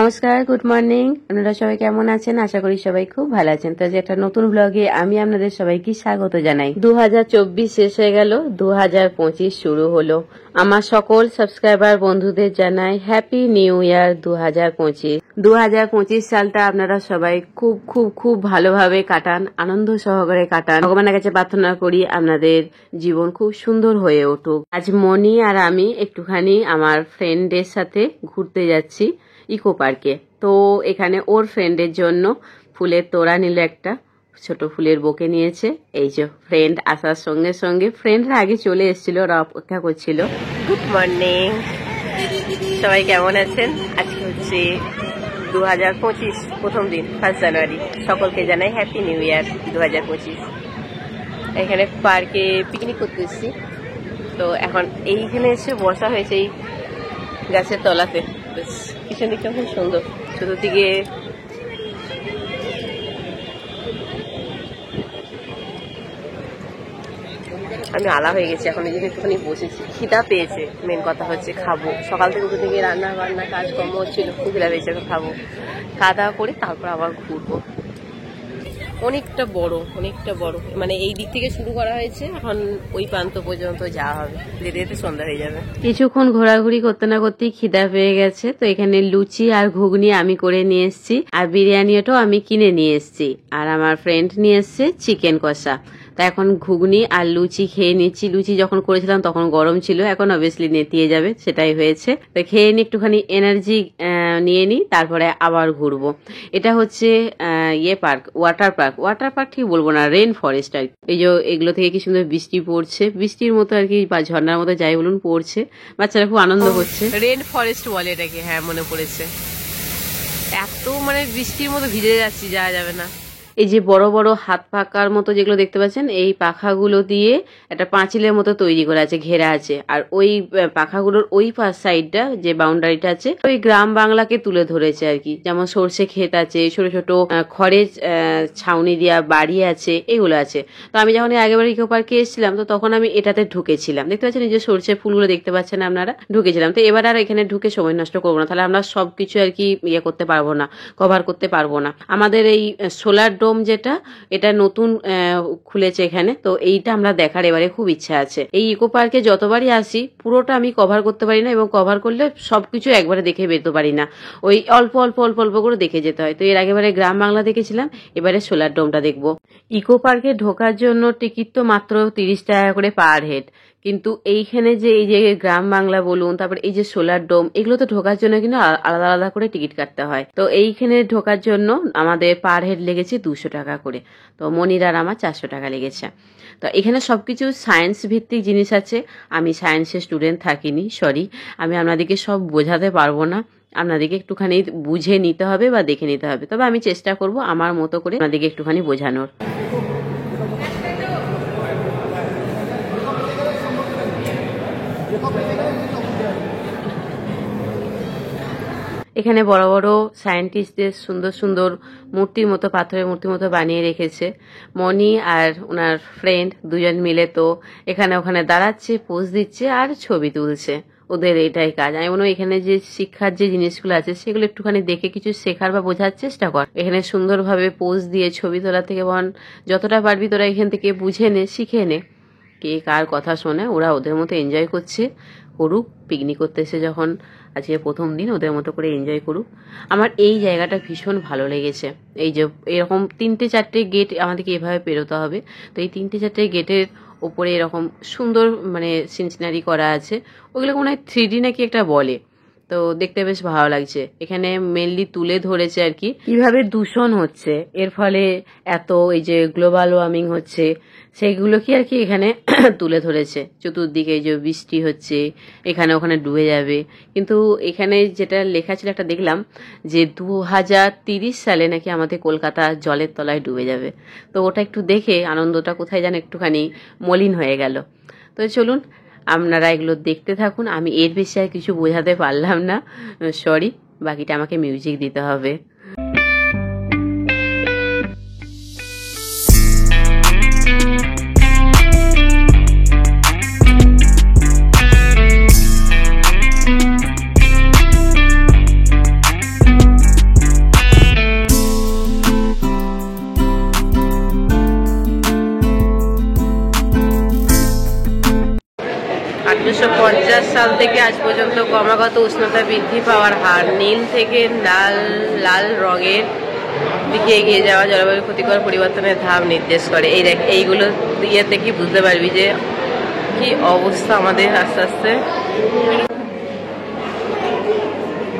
নমস্কার, good morning. আপনারা সবাই কেমন আছেন? আশা করি সবাই খুব ভালো আছেন। তো যে একটা নতুন ব্লগে আমি আপনাদের সবাইকে স্বাগত জানাই। 2024 শেষ হয়ে গেল, 2025 শুরু হলো। আমার সকল সাবস্ক্রাইবার বন্ধুদের জানাই হ্যাপি নিউ ইয়ার 2025। 2025 সালটা আপনারা সবাই খুব খুব খুব ভালোভাবে কাটান, আনন্দ সহকারে কাটান। ভগবানের কাছে প্রার্থনা করি আপনাদের জীবন খুব সুন্দর হয়ে উঠুক। আজ মনি আর আমি একটুখানি আমার ফ্রেন্ডের সাথে ঘুরতে যাচ্ছি ইকো পার্কে। তো এখানে ওর ফ্রেন্ডের জন্য ফুলের তোড়া নিল, একটা ছোট ফুলের বোকে নিয়েছে। এই যে ফ্রেন্ড আসার সঙ্গে সঙ্গে ফ্রেন্ডরা আগে চলে এসেছিল, ওরা অপেক্ষা করছিল। গুড মর্নিং, সবাই কেমন আছেন? আজকে হচ্ছে 2025 প্রথম দিন, 1 জানুয়ারি। সকলকে জানাই হ্যাপি নিউ ইয়ার 2025। এখানে পার্কে পিকনিক করতে এসেছি। তো এখন এইখানে এসে বসা হয়েছে এই গাছের তলাতে। পিছন দিকটা খুব সুন্দর, চতুর্দিকে আমি আলা হয়ে গেছি। এখন এই জন্য একটুখানি বসেছি, খিদা পেয়েছে। মেন কথা হচ্ছে খাবো। সকাল থেকে উঠে থেকে রান্না বান্না কাজকর্ম হচ্ছিল, খুব খিদা পেয়েছে, খাবো। খাওয়া দাওয়া করে তারপর আবার ঘুরবো। অনেকটা বড় মানে এই দিক থেকে শুরু করা হয়েছে, এখন ওই প্রান্ত পর্যন্ত যাওয়া হবে। যেতে যেতে সন্ধ্যা হয়ে যাবে। কিছুক্ষণ ঘোরাঘুরি করতে না করতেই খিদা পেয়ে গেছে। তো এখানে লুচি আর ঘুগনি আমি করে নিয়ে এসেছি, আর বিরিয়ানিটাও আমি কিনে নিয়ে এসেছি, আর আমার ফ্রেন্ড নিয়ে এসছে চিকেন কষা। তা এখন ঘুগনি আর লুচি খেয়ে নিচ্ছি। লুচি যখন করেছিলাম তখন গরম ছিল, এখন অবভিয়াসলি নেতিয়ে যাবে, সেটাই হয়েছে। তো খেয়ে নি, একটুখানি এনার্জি নিয়ে নিই, তারপরে আবার ঘুরবো। এটা হচ্ছে ওয়াটার পার্ক ঠিক বলবো না, রেন ফরেস্ট আর কি। এই যে এগুলো থেকে কি সুন্দর বৃষ্টি পড়ছে, বৃষ্টির মতো আর কি, বা ঝর্ণার মতো যাই বলুন পড়ছে। বাচ্চারা খুব আনন্দ করছে। রেন ফরেস্ট বলে এটাকে, হ্যাঁ মনে পড়েছে। এত মানে বৃষ্টির মতো ভিজে যাচ্ছি, যাওয়া যাবে না। এই যে বড় বড় হাত পাখার মতো যেগুলো দেখতে পাচ্ছেন, এই পাখাগুলো দিয়ে একটা পাঁচিলের মতো তৈরি করা আছে, ঘেরা আছে। আর ওই পাখাগুলোর ওই পাশ সাইডটা যে বাউন্ডারিটা আছে, ওই গ্রাম বাংলাকে তুলে ধরেছে আর কি। যেমন সর্ষে ক্ষেত আছে, ছোট ছোট খড়ের ছাউনি দেওয়া বাড়ি আছে, এগুলো আছে। তো আমি যখন আগেবার ইকো পার্কে এসেছিলাম, তো তখন আমি এটাতে ঢুকেছিলাম। দেখতে পাচ্ছেন এই যে সর্ষে ফুলগুলো দেখতে পাচ্ছেন আপনারা, ঢুকেছিলাম। তো এবার আর এখানে ঢুকে সময় নষ্ট করবো না, তাহলে আমরা সবকিছু আর কি করতে পারবো না, কভার করতে পারবো না। আমাদের এই সোলার ডোম যেটা, এটা নতুন খুলেছে এখানে, তো এইটা আমরা দেখার এবারে খুব ইচ্ছা আছে। এই ইকো পার্কে যতবারই আসি পুরোটা আমি কভার করতে পারি না, এবং কভার করলে সবকিছু একবারে দেখে বেরোতে পারি না, ওই অল্প অল্প অল্প অল্প করে দেখে যেতে হয়। তো এর আগেবারে গ্রাম বাংলা দেখেছিলাম, এবারে সোলার ডোমটা দেখবো। ইকো পার্কে ঢোকার জন্য টিকিট তো মাত্র 30 টাকা করে পার হেড, কিন্তু এইখানে যে এই যে গ্রাম বাংলা বলুন, তারপর এই যে সোলার ডোম, এগুলো তো ঢোকার জন্য কিন্তু আলাদা আলাদা করে টিকিট কাটতে হয়। তো এইখানে ঢোকার জন্য আমাদের পার হেড লেগেছে 200 টাকা করে। তো মনির আর আমার 400 টাকা লেগেছে। তো এখানে সবকিছু সায়েন্স ভিত্তিক জিনিস আছে। আমি সায়েন্সের স্টুডেন্ট থাকিনি, সরি, আমি আপনাদেরকে সব বোঝাতে পারবো না। আপনাদেরকে একটুখানি বুঝে নিতে হবে বা দেখে নিতে হবে। তবে আমি চেষ্টা করব আমার মতো করে আপনাদেরকে একটুখানি বোঝানোর। এখানে বড় বড় সায়েন্টিস্টদের সুন্দর সুন্দর মূর্তির মতো, পাথরের মূর্তির মতো বানিয়ে রেখেছে। মনি আর ওনার ফ্রেন্ড দুজন মিলে তো এখানে ওখানে দাঁড়াচ্ছে, পোজ দিচ্ছে আর ছবি তুলছে। ওদের এটাই কাজ। আমি মনে হয় এখানে যে শিক্ষার যে জিনিসগুলো আছে সেগুলো একটুখানি দেখে কিছু শেখার বা বোঝার চেষ্টা কর। এখানে সুন্দরভাবে পোজ দিয়ে ছবি তোলা থেকে বল, যতটা পারবি তোরা এখান থেকে বুঝে নে, শিখে নে। কে কার কথা শোনে, ওরা ওদের মতো এনজয় করছে, করুক। পিকনিক করতে এসে যখন আজকে প্রথম দিন, ওদের মতো করে এনজয় করুক। আমার এই জায়গাটা ভীষণ ভালো লেগেছে। এই যে এরকম 3-4টে গেট আমাদেরকে এভাবে পেরোতে হবে। তো এই 3-4টে গেটের ওপরে এরকম সুন্দর মানে সিনসিনারি করা আছে, ওগুলো মনে হয় 3D নাকি একটা বলে। তো দেখতে বেশ ভালো লাগছে। এখানে মেনলি তুলে ধরেছে আর কি কিভাবে দূষণ হচ্ছে, এর ফলে এত এই যে গ্লোবাল ওয়ার্মিং হচ্ছে, সেইগুলো কি আর কি এখানে তুলে ধরেছে। চতুর্দিকে এই যে বৃষ্টি হচ্ছে, এখানে ওখানে ডুবে যাবে। কিন্তু এখানে যেটা লেখা ছিল একটা দেখলাম যে 2030 সালে নাকি আমাদের কলকাতা জলের তলায় ডুবে যাবে। তো ওটা একটু দেখে আনন্দটা কোথায় যেন একটুখানি মলিন হয়ে গেল। তো চলুন আপনারা এগুলো দেখতে থাকুন। আমি এর বেশি আর কিছু বোঝাতে পারলাম না, সরি। বাকিটা আমাকে মিউজিক দিতে হবে। 1950 সাল থেকে আজ পর্যন্ত ক্রমাগত উষ্ণতা বৃদ্ধি পাওয়ার হার নীল থেকে লাল রঙের দিকে এগিয়ে যাওয়া জলবায়ুর ক্ষতিকর পরিবর্তনের ধাপ নির্দেশ করে। এই দেখ, এইগুলো দিয়ে থেকে বুঝতে পারবি যে কি অবস্থা আমাদের আস্তে আস্তে।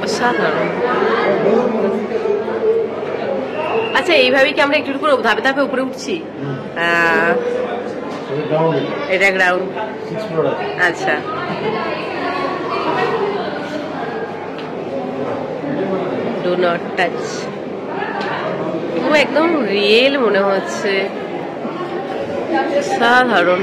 অসাধারণ। আচ্ছা, এইভাবেই কি আমরা একটু করে ধাপে ধাপে উপরে উঠছি? এটা গ্রাউন্ড। আচ্ছা, ডু নট টাচ। একদম রিয়েল মনে হচ্ছে, সাধারণ।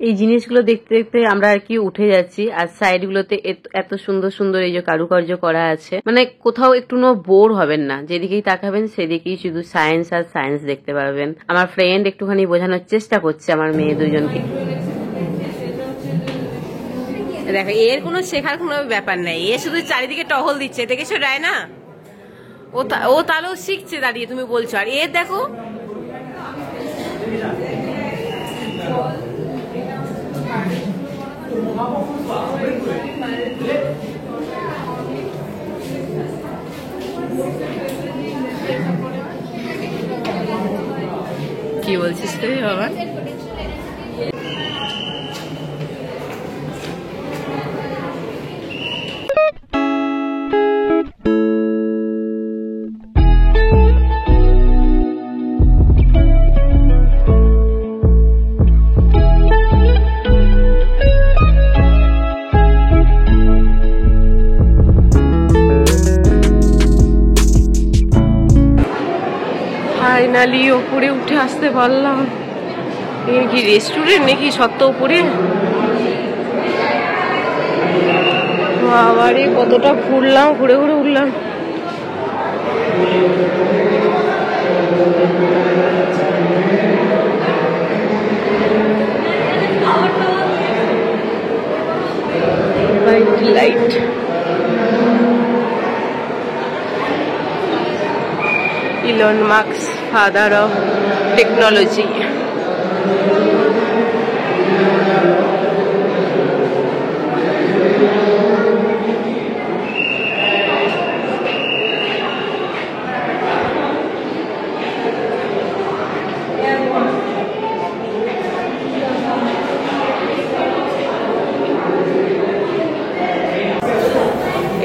এই জিনিসগুলো দেখতে দেখতে আমরা আর কি উঠে যাচ্ছি। আর সাইড গুলোতে এত সুন্দর সুন্দর এই যে কারুকার্য করা আছে, মানে কোথাও একটু বোর হবেন না, যেদিকেই তাকাবেন সেদিকেই শুধু সায়েন্স আর সায়েন্স দেখতে পাবেন। আমার ফ্রেন্ড একটুখানি বোঝানোর চেষ্টা করছে আমার মেয়ে দুজনকে। দেখো, এর কোনো শেখার কোনো ব্যাপার নাই, এ শুধু চারিদিকে টহল দিচ্ছে, দেখেছো রায়না? ও তাহলেও শিখছে দাঁড়িয়ে, তুমি বলছো। আর এর দেখো, কি বলছিস তুই বাবা? ফাইনালি ওপরে উঠে আসতে পারলাম। এর কি রেস্টুরেন্ট নাকি সত্য উপরে? বাবারে, কতটা ঘুরলাম, ঘুরে ঘুরে উঠলাম। Light Elon Musk, father of technology.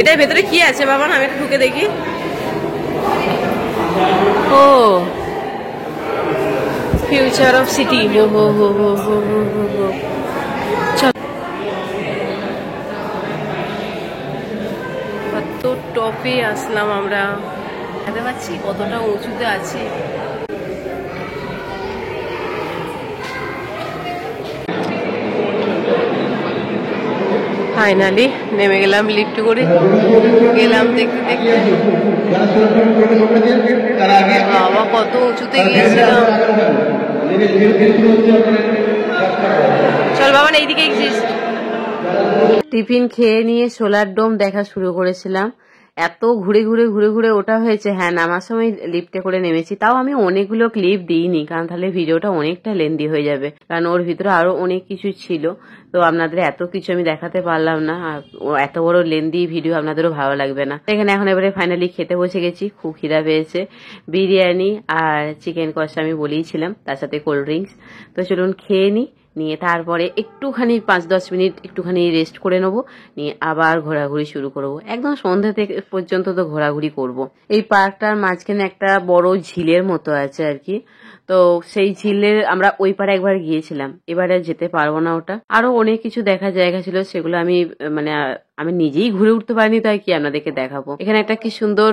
এটার ভেতরে কি আছে বাবা? আমি একটু ঢুকে দেখি। ও, ফিউচার অফ সিটি। কত টপে আসলাম আমরা, দেখতে পাচ্ছি কতটা উঁচুতে আছি। ফাইনালি নেমে গেলাম, লিফট করে গেলাম দেখতে দেখতে। বাবা, কত উঁচুতে গিয়েছিলাম। চল বাবা, এইদিকে এক্সিস্ট। টিফিন খেয়ে নিয়ে সোলার ডোম দেখা শুরু করেছিলাম। এত ঘুরে ঘুরে ঘুরে ঘুরে ওটা হয়েছে। হ্যাঁ, নামার সময় লিফটে করে নেমেছি, তাও আমি অনেকগুলো ক্লিপ দিইনি, কারণ তাহলে ভিডিওটা অনেকটা লেন্দি হয়ে যাবে, কারণ ওর ভিতরে আরো অনেক কিছু ছিল। তো আপনাদের এত কিছু আমি দেখাতে পারলাম না, আর এত বড় লেন্দি ভিডিও আপনাদেরও ভালো লাগবে না। এখানে এখন এবারে ফাইনালি খেতে বসে গেছি, খুব খিদা পেয়েছে। বিরিয়ানি আর চিকেন কষা আমি বলেইছিলাম, তার সাথে কোল্ড ড্রিঙ্কস। তো চলুন খেয়ে নিয়ে তারপরে একটুখানি 5-10 মিনিট একটুখানি রেস্ট করে নেবো, নিয়ে আবার ঘোরাঘুরি শুরু করব। একদম সন্ধ্যা থেকে পর্যন্ত তো ঘোরাঘুরি করব। এই পার্কটার মাঝখানে একটা বড় ঝিলের মতো আছে আর কি। তো সেই ঝিলের আমরা ওই পারে একবার গিয়েছিলাম, এবারে যেতে পারবো না। ওটা আরো অনেক কিছু দেখার জায়গা ছিল, সেগুলো আমি নিজেই ঘুরে উঠতে পারিনি, তাই কি আপনাদেরকে দেখাবো। এখানে একটা কি সুন্দর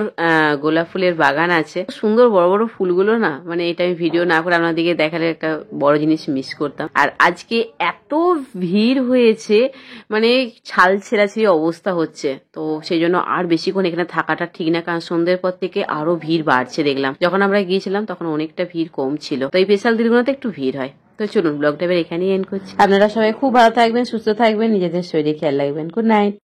গোলাপ ফুলের বাগান আছে, সুন্দর বড় বড় ফুলগুলো না, মানে এটা আমি ভিডিও না করে আপনাদেরকে দেখালে একটা বড় জিনিস মিস করতাম। আর আজকে এত ভিড় হয়েছে, মানে ছাল ছেঁড়াছিড়ি অবস্থা হচ্ছে। তো সেই জন্য আর বেশিক্ষণ এখানে থাকাটা ঠিক না, কারণ সন্ধ্যের পর থেকে আরো ভিড় বাড়ছে দেখলাম। যখন আমরা গিয়েছিলাম তখন অনেকটা ভিড় কম ছিল, তো এই স্পেশাল দিনগুলোতে একটু ভিড় হয়। তো চলুন ব্লগটা এবার এখানেই এন্ড করছি। আপনারা সবাই খুব ভালো থাকবেন, সুস্থ থাকবেন, নিজেদের শরীরে খেয়াল রাখবেন। Good night.